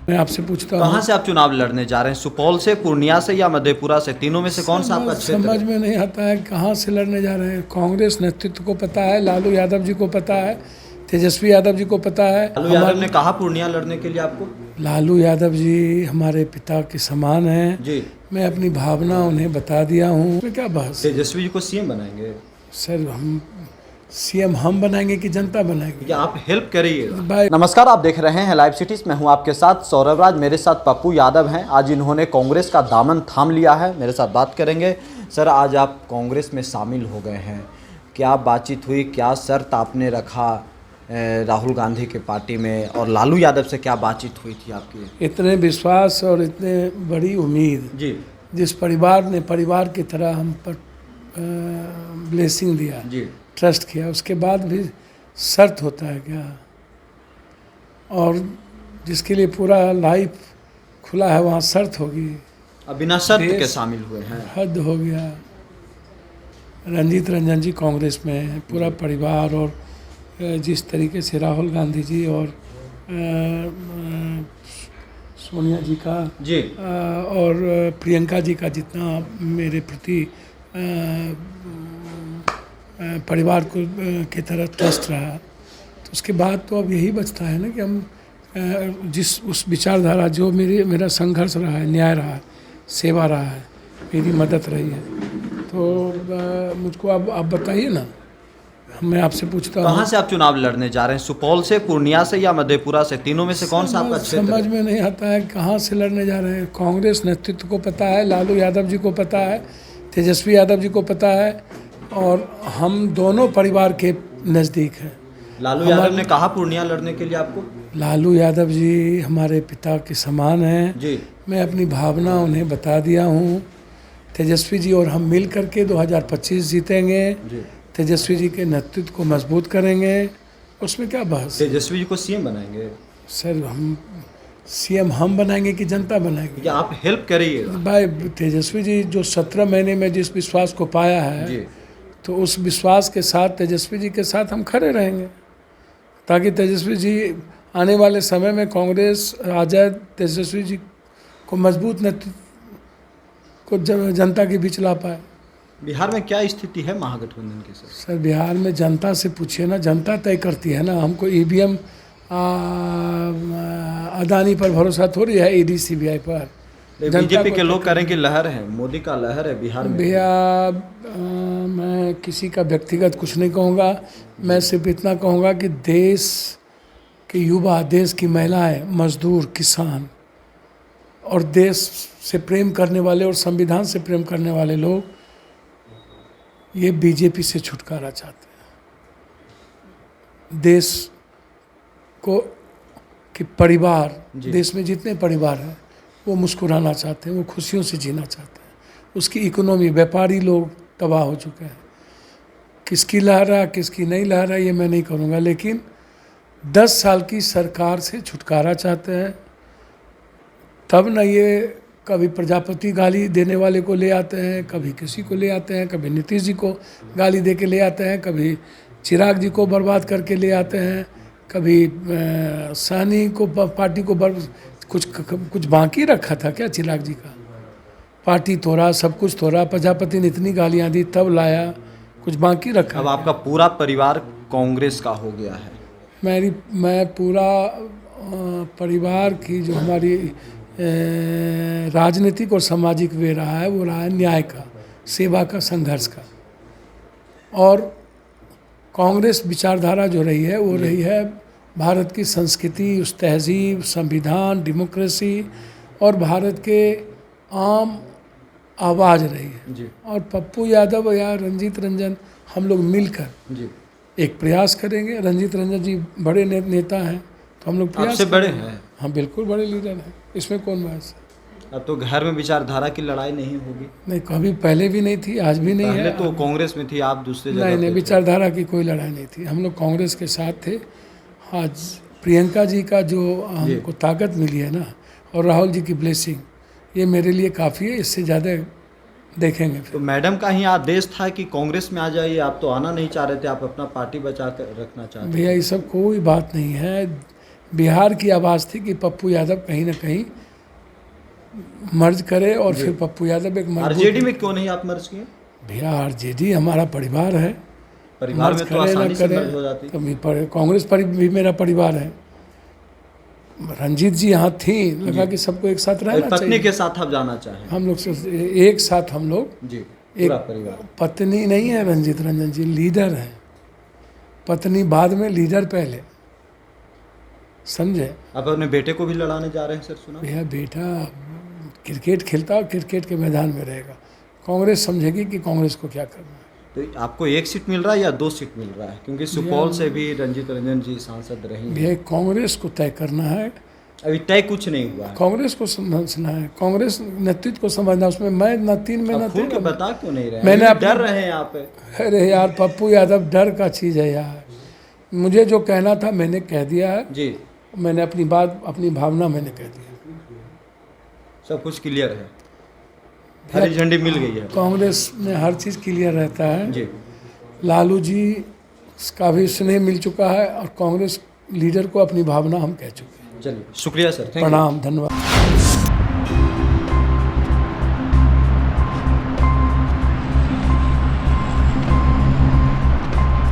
मैं आपसे पूछता हूँ, कहाँ से आप चुनाव लड़ने जा रहे हैं? सुपौल से, पूर्णिया से या मधेपुरा से? तीनों में से कौन सा आपका क्षेत्र समझ है? में नहीं आता है कहाँ से लड़ने जा रहे हैं। कांग्रेस नेतृत्व को पता है, लालू यादव जी को पता है, तेजस्वी यादव जी को पता है। लालू यादव ने कहा पूर्णिया लड़ने के लिए आपको? लालू यादव जी हमारे पिता के समान हैं। जी। मैं अपनी भावना उन्हें बता दिया हूँ। तो क्या बहस है? तेजस्वी जी को सीएम बनाएंगे? सर, हम सीएम हम बनाएंगे कि जनता बनाएगी? या आप हेल्प करिएगा? भाई, नमस्कार, आप देख रहे हैं लाइव सिटीज। मैं हूं आपके साथ सौरभ राज, मेरे साथ पप्पू यादव हैं। आज इन्होंने कांग्रेस का दामन थाम लिया है, मेरे साथ बात करेंगे। सर, आज आप कांग्रेस में शामिल हो गए हैं, क्या बातचीत हुई, क्या शर्त आपने रखा राहुल गांधी के पार्टी में, और लालू यादव से क्या बातचीत हुई थी आपकी? इतने विश्वास और इतने बड़ी उम्मीद जी जिस परिवार ने परिवार की तरह हम पर ब्लेसिंग दिया, जी। ट्रस्ट किया, उसके बाद भी शर्त होता है क्या? और जिसके लिए पूरा लाइफ खुला है वहाँ शर्त होगी? अब बिना शर्त के देश- शामिल हुए हैं। हद हो गया। रंजीत रंजन जी कांग्रेस में है, पूरा परिवार, और जिस तरीके से राहुल गांधी जी और सोनिया जी का जी और प्रियंका जी का जितना मेरे प्रति परिवार को की तरह ट्रस्ट रहा, तो उसके बाद तो अब यही बचता है ना कि हम जिस उस विचारधारा जो मेरा संघर्ष रहा है, न्याय रहा है, सेवा रहा है, मेरी मदद रही है, तो मुझको अब आप बताइए ना। मैं आपसे पूछता हूँ, कहाँ से आप चुनाव लड़ने जा रहे हैं? सुपौल से, पूर्णिया से या मधेपुरा से? तीनों में से कौन सा आपका क्षेत्र समझ है? में नहीं आता है कहाँ से लड़ने जा रहे हैं। कांग्रेस नेतृत्व को पता है, लालू यादव जी को पता है, तेजस्वी यादव जी को पता है, और हम दोनों परिवार के नज़दीक हैं। लालू यादव ने कहा पूर्णिया लड़ने के लिए आपको? लालू यादव जी हमारे पिता के समान हैं। जी मैं अपनी भावना उन्हें बता दिया हूँ। तेजस्वी जी और हम मिल करके 2025 जीतेंगे। जी। तेजस्वी जी के नेतृत्व को मजबूत करेंगे, उसमें क्या बहस है? तेजस्वी जी को सीएम बनाएंगे? सर, हम सीएम हम बनाएंगे कि जनता बनाएगी? या आप हेल्प करिएगा? भाई, तेजस्वी जी जो 17 महीने में जिस विश्वास को पाया है, जी तो उस विश्वास के साथ तेजस्वी जी के साथ हम खड़े रहेंगे, ताकि तेजस्वी जी आने वाले समय में कांग्रेस आ जाए, तेजस्वी जी को मजबूत नेतृत्व को जनता के बीच ला पाए। बिहार में क्या स्थिति है महागठबंधन की? सर, बिहार में जनता से पूछिए ना, जनता तय करती है ना। हमको ईवीएम अदानी पर भरोसा थोड़ी है, ईडी सीबीआई पर। बीजेपी के लोग कह रहे हैं कि लहर है, मोदी का लहर है बिहार में। भैया, मैं किसी का व्यक्तिगत कुछ नहीं कहूँगा। मैं सिर्फ इतना कहूँगा कि देश के युवा, देश की महिलाएं, मजदूर, किसान और देश से प्रेम करने वाले और संविधान से प्रेम करने वाले लोग ये बीजेपी से छुटकारा चाहते हैं। देश को कि परिवार, देश में जितने परिवार हैं वो मुस्कुराना चाहते हैं, वो खुशियों से जीना चाहते हैं। उसकी इकोनॉमी, व्यापारी लोग तबाह हो चुके हैं। किसकी लहरा किसकी नहीं लहरा ये मैं नहीं करूँगा, लेकिन 10 साल की सरकार से छुटकारा चाहते हैं। तब न ये कभी प्रजापति गाली देने वाले को ले आते हैं, कभी किसी को ले आते हैं, कभी नीतीश जी को गाली दे के ले आते हैं, कभी चिराग जी को बर्बाद करके ले आते हैं, कभी सानी को, पार्टी को कुछ बाकी रखा था क्या चिराग जी का? पार्टी तोड़ा, सब कुछ तोड़ा, प्रजापति ने इतनी गालियाँ दी तब लाया, कुछ बाकी रखा? अब आपका पूरा परिवार कांग्रेस का हो गया है। मैं पूरा परिवार की जो हमारी राजनीतिक और सामाजिक वे रहा है, वो रहा है न्याय का, सेवा का, संघर्ष का। और कांग्रेस विचारधारा जो रही है वो रही है भारत की संस्कृति, उस तहजीब, संविधान, डेमोक्रेसी और भारत के आम आवाज़ रही है। जी और पप्पू यादव या रंजीत रंजन, हम लोग मिलकर जी। एक प्रयास करेंगे। रंजीत रंजन जी बड़े नेता हैं, तो हम लोग प्रयास आपसे बड़े करेंगे। हैं? हाँ, बिल्कुल बड़े लीडर हैं, इसमें कौन बहस है? अब तो घर में विचारधारा की लड़ाई नहीं होगी? नहीं, कभी पहले भी नहीं थी, आज भी नहीं पहले है। तो कांग्रेस में थी, आप दूसरे जगह नहीं, पे थे। विचारधारा की कोई लड़ाई नहीं थी, हम लोग कांग्रेस के साथ थे। आज प्रियंका जी का जो हमको ताकत मिली है ना, और राहुल जी की ब्लेसिंग, ये मेरे लिए काफ़ी है। इससे ज़्यादा देखेंगे फिर। तो मैडम का ही आदेश था कि कांग्रेस में आ जाइए, आप तो आना नहीं चाह रहे थे, आप अपना पार्टी बचा कर रखना चाहते थे। भैया, ये सब कोई बात नहीं है। बिहार की आवाज़ थी कि पप्पू यादव कहीं ना कहीं मर्ज करे और फिर पप्पू यादव एक मजबूत- आरजेडी में क्यों नहीं आप मर्ज किए? भैया आरजेडी हमारा परिवार है, परिवार मर्ज में तो करे ना आसानी से करे मर्ज हो जाती। तो कांग्रेस भी मेरा परिवार है। रंजीत जी यहाँ थी, लगा कि सबको एक साथ रहना पत्नी चाहिए। के साथ आप जाना चाहें? हम लोग से एक साथ हम लोग जी, एक पूरा परिवार। पत्नी नहीं है रंजीत रंजन जी, लीडर है। पत्नी बाद में, लीडर पहले, समझे? आप अपने बेटे को भी लड़ाने जा रहे हैं सर, सुना? भैया बेटा क्रिकेट खेलता और क्रिकेट के मैदान में रहेगा। कांग्रेस समझेगी कि कांग्रेस को क्या करना है। तो आपको एक सीट मिल रहा है या 2 सीट मिल रहा है? क्योंकि सुपौल से भी रंजीत रंजन जी सांसद रही हैं। भैया कांग्रेस को तय करना है, अभी तय कुछ नहीं हुआ है। कांग्रेस को समझना है, कांग्रेस नेतृत्व को समझना। उसमें मैं न 3 में न अब खुल के 13 बता क्यों नहीं रहे? मैंने अभी अपनी- डर रहे हैं यहाँ पे। अरे यार पप्पू यादव डर का चीज़ है यार। मुझे जो कहना था मैंने कह दिया है। जी, मैंने अपनी बात, अपनी भावना मैंने कह दी है। सब कुछ क्लियर है, हरी झंडी मिल गई है। कांग्रेस में हर चीज़ क्लियर रहता है। जी, लालू जी का भी स्नेह मिल चुका है और कांग्रेस लीडर को अपनी भावना हम कह चुके हैं। चलिए शुक्रिया सर, थैंक यू। प्रणाम, धन्यवाद।